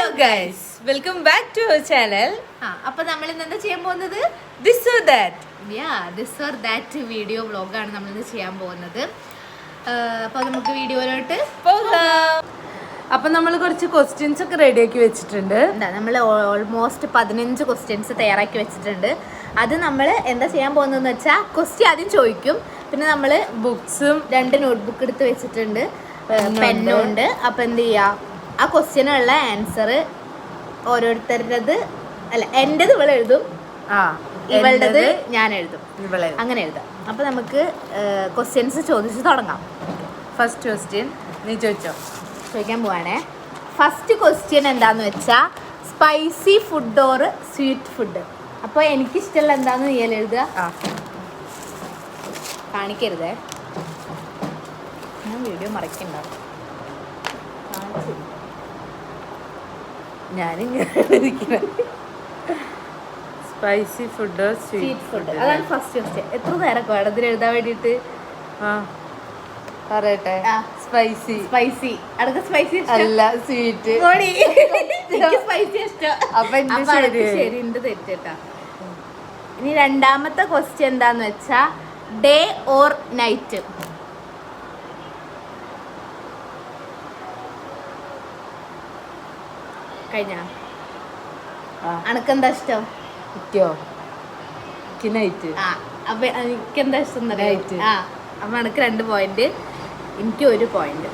Hello guys, welcome back to our channel. അപ്പൊ നമ്മൾ ഇന്ന് എന്താ ചെയ്യാൻ പോകുന്നത്? ദിസ് ഓർ ദാറ്റ് വീഡിയോ വ്ലോഗാണ് നമ്മൾ ഇന്ന് ചെയ്യാൻ പോകുന്നത്. അപ്പൊ നമുക്ക് വീഡിയോയിലോട്ട് പോകാം. അപ്പൊ നമ്മൾ കുറച്ച് ക്വസ്റ്റ്യൻസ് ഒക്കെ റെഡിയാക്കി വെച്ചിട്ടുണ്ട്. നമ്മൾ ഓൾമോസ്റ്റ് 15 ക്വസ്റ്റ്യൻസ് തയ്യാറാക്കി വെച്ചിട്ടുണ്ട്. അത് നമ്മൾ എന്താ ചെയ്യാൻ പോകുന്നതെന്ന് വെച്ചാൽ ക്വസ്റ്റ്യൻ ആദ്യം ചോദിക്കും, പിന്നെ നമ്മൾ ബുക്സും 2 നോട്ട്ബുക്ക് എടുത്ത് വെച്ചിട്ടുണ്ട്, പെന്നും ഉണ്ട്. അപ്പൊ എന്ത് ചെയ്യാ, ആ ക്വസ്റ്റ്യനുള്ള ആൻസർ ഓരോരുത്തരുടേത് അല്ല, എൻ്റെത് ഇവൾ എഴുതും, ഇവളുടേത് ഞാൻ എഴുതും, അങ്ങനെ എഴുതാം. അപ്പൊ നമുക്ക് ക്വസ്റ്റ്യൻസ് ചോദിച്ച് തുടങ്ങാം. ഫസ്റ്റ് ക്വസ്റ്റ്യൻ നീ ചോദിക്കാൻ പോവാണേ. ഫസ്റ്റ് ക്വസ്റ്റ്യൻ എന്താന്ന് വെച്ചാൽ spicy food or sweet food. അപ്പോൾ എനിക്കിഷ്ടമുള്ള എന്താന്ന് നീ എഴുതുക. കാണിക്കരുതേ, ഞാൻ വീഡിയോ മറക്കണ്ടാവും. സ്പൈസി ഫുഡ് സ്വീറ്റ് ഫുഡ്, അതാണ് ഫസ്റ്റ് ക്വസ്റ്റ്യൻ. എത്ര നേരം വേണം ഇതിന് എഴുതാൻ വേണ്ടിയിട്ട്? പറയട്ടെ. സ്പൈസി അടക്ക സ്പൈസി അല്ല, സ്വീറ്റ്. സ്പൈസി ഇഷ്ടം. ശരി, എന്റെ തെറ്റാ. ഇനി രണ്ടാമത്തെ ക്വസ്റ്റ്യൻ എന്താന്ന് വെച്ചാ ഡേ ഓർ നൈറ്റ്. കഴിഞ്ഞ അനക്കെന്താ ഇഷ്ടം? നൈറ്റ്. അപ്പൊ എനിക്കെന്താ ഇഷ്ടം? നൈറ്റ്. അപ്പൊ അനക്ക് 2 പോയിന്റ്, എനിക്ക് 1 പോയിന്റ്.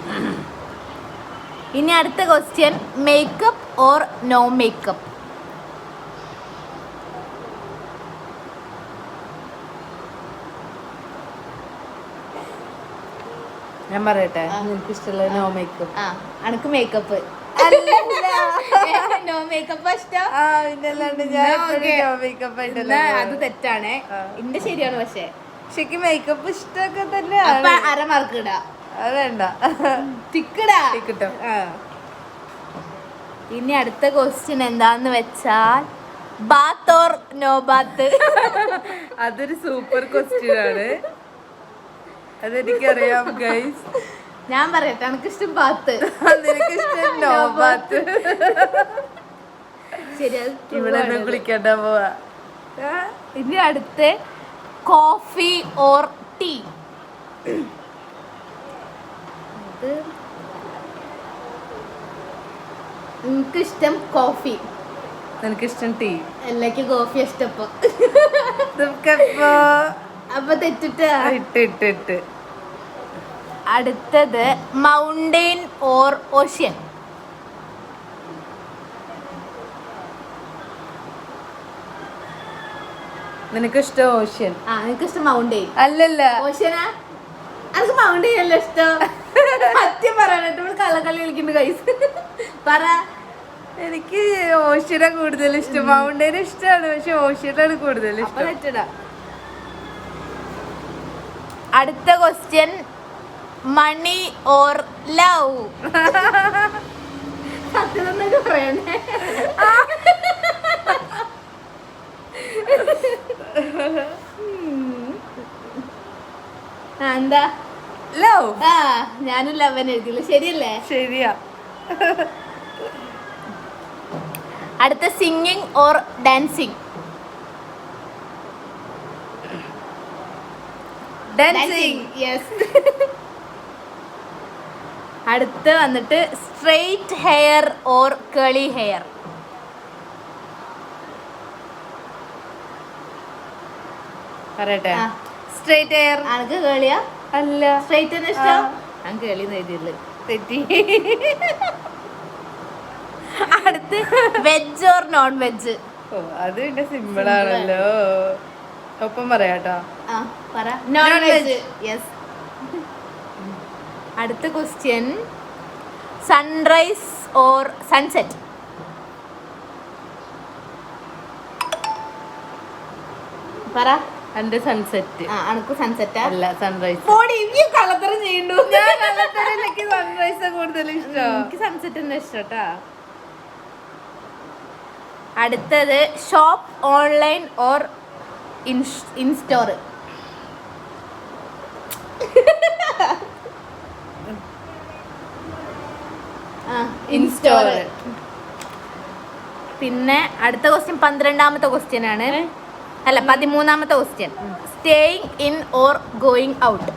ഇനി അടുത്ത question makeup or no makeup. ഞാൻ പറയട്ടെ, എനിക്ക് ഇഷ്ടമുള്ള നോ മേക്കപ്പ്. അനക്ക് മേക്കപ്പ്. നോ മേക്കപ്പ് ഇഷ്ടം. അത് തെറ്റാണ്, എന്റെ ശരിയാണ്. പക്ഷെ ശരിക്ക് മേക്കപ്പ് ഇഷ്ടമൊക്കെ തന്നെ. 1/2 മാർക്ക് ഇടാ. അത് വേണ്ട, കിട്ടും. ഇനി അടുത്ത ക്വസ്റ്റ്യൻ എന്താന്ന് വെച്ചാൽ ബാത്ത് ഓർ നോ ബാത്ത്. അതൊരു സൂപ്പർ ക്വസ്റ്റ്യൻ ആണ്, അതെനിക്കറിയാം ഗൈസ്. ഞാൻ പറയട്ടെ, എനിക്കിഷ്ടം ബാത്ത്, നിനക്കിഷ്ടം നോ ബാത്ത്. ശരി, ഇവിടെ കുളിക്കണ്ട പോവാ. ഇനി അടുത്ത് കോഫി ഓർ ടീ. എനിക്കിഷ്ടം കോഫി. നിനക്കിഷ്ടം ടീ. എല്ലാവർക്കും കോഫി ഇഷ്ടപ്പോ. അപ്പൊ തെറ്റിട്ട്. അടുത്തത് മൗണ്ടെയിൻ ഓർ ഓഷ്യൻ. നിനക്കിഷ്ടം ഓഷ്യൻ. എനിക്കിഷ്ടം മൗണ്ടെയിൻ. അല്ലല്ല, ഓഷ്യനാ. എനിക്ക് മൗണ്ടെയിൻ അല്ല ഇഷ്ടം. സത്യം പറയാനായിട്ട് നമ്മൾ കള്ളക്കളി കളിക്കുന്നുണ്ട് കൈസ്. പറ. എനിക്ക് ഓഷ്യനാ കൂടുതൽ ഇഷ്ടം. മൗണ്ടെയിൻ ഇഷ്ടമാണ്, പക്ഷെ ഓഷ്യനാണ് കൂടുതൽ ഇഷ്ടം. അടുത്ത ക്വസ്റ്റ്യൻ മണി ഓർ ലവ്. സത്യം പറയണേ. എന്താ? ലവ്. ഞാനും ലവൻ എഴുതില്ല. ശരിയല്ലേ? ശരിയാ. അടുത്ത singing or dancing. Dancing. Yes. അടുത്ത് വന്നിട്ട് straight hair or Keli hair. പറയട്ടെ, സ്ട്രെയിറ്റ് ഹെയർ. അനക്ക് കേളിയാ? അല്ല, സ്ട്രെയിറ്റ് തന്നെ ഇഷ്ടം. ഞാൻ കേളി എഴുതിയുള്ളു, തെറ്റി. അടുത്ത് വെജ് ഓർ നോൺ വെജ്. അത് പിന്നെ സിമ്പിൾ ആണല്ലോ. ഒപ്പം പറയാട്ടോ. Non veg. യെസ്. അടുത്ത ക്വസ്റ്റ്യൻ സൺറൈസ് ഓർ സൺസെറ്റ്. പറ. എന്റെ സൺസെറ്റ്. അനക്ക് സൺസെറ്റ് അല്ല, സൺറൈസ്. കള്ളത്തരം ചെയ്യണ്ടു. സൺറൈസ് കൂടുതൽ ഇഷ്ടം. എനിക്ക് സൺസെറ്റ് തന്നെ ഇഷ്ടട്ടാ. അടുത്തത് shop online or in store. In store. പിന്നെ അടുത്ത ക്വസ്റ്റ്യൻ 12ാമത്തെ ക്വസ്റ്റ്യൻ ആണ്. അല്ല 13ാമത്തെ question. Staying in or going out?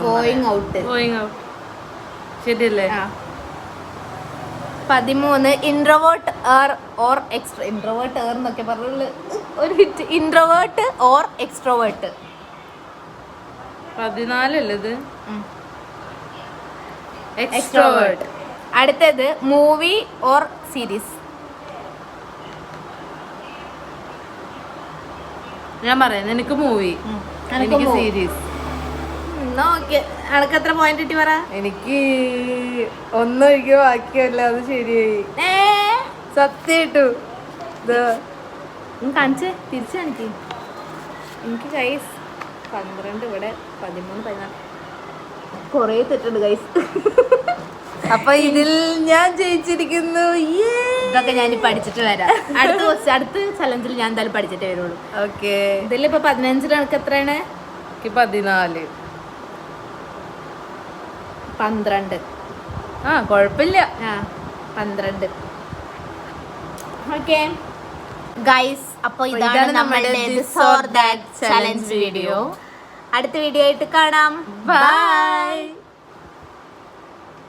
Going out. ശരിയല്ലേ? 13 ഇൻട്രോവേർട്ട് ഓർ എക്സ്ട്രോ ഇൻട്രോവേർട്ട് എന്നൊക്കെ പറഞ്ഞുള്ളൂ. ഒരു ഹിറ്റ്. Introvert or extrovert? 14 അല്ലേ ഇത്? എക്സ്ട്രോവേർട്ട്. അടുത്തത് മൂവി ഓർ സീരീസ്? ഞാൻ പറയാം, എനിക്ക് മൂവി, എനിക്ക് സീരീസ്. അനക്ക് എത്ര പോയിന്റ് കിട്ടി പറ? എനിക്ക് ഒന്നൊഴികെ ബാക്കിയല്ല. അത് ശരിയായി, സത്യായിട്ടു. കാണിച്ചേ, തിരിച്ചു കാണിക്ക്. എനിക്ക് ഗൈസ് 12 ഇവിടെ 13 14 കൊറേ തെറ്റുണ്ട് ഗൈസ്. അപ്പൊ ഇതിൽ ഞാൻ ജയിച്ചിരിക്കുന്നു. ഇതൊക്കെ ഞാൻ പഠിച്ചിട്ട് വരാം. അടുത്ത ചലഞ്ചിൽ ഞാൻ എന്തായാലും പഠിച്ചിട്ടേ വരുള്ളൂ. ഓക്കെ. ഇതിലിപ്പോ 15 കണക്ക് എത്രയാണ്? 14. 12. കൊഴപ്പില്ല. 12. ഓക്കെ ഗൈസ്, അപ്പൊ ഇതാണ് നമ്മുടെ this or that challenge video. അടുത്ത വീഡിയോ ആയിട്ട് കാണാം. ബൈ.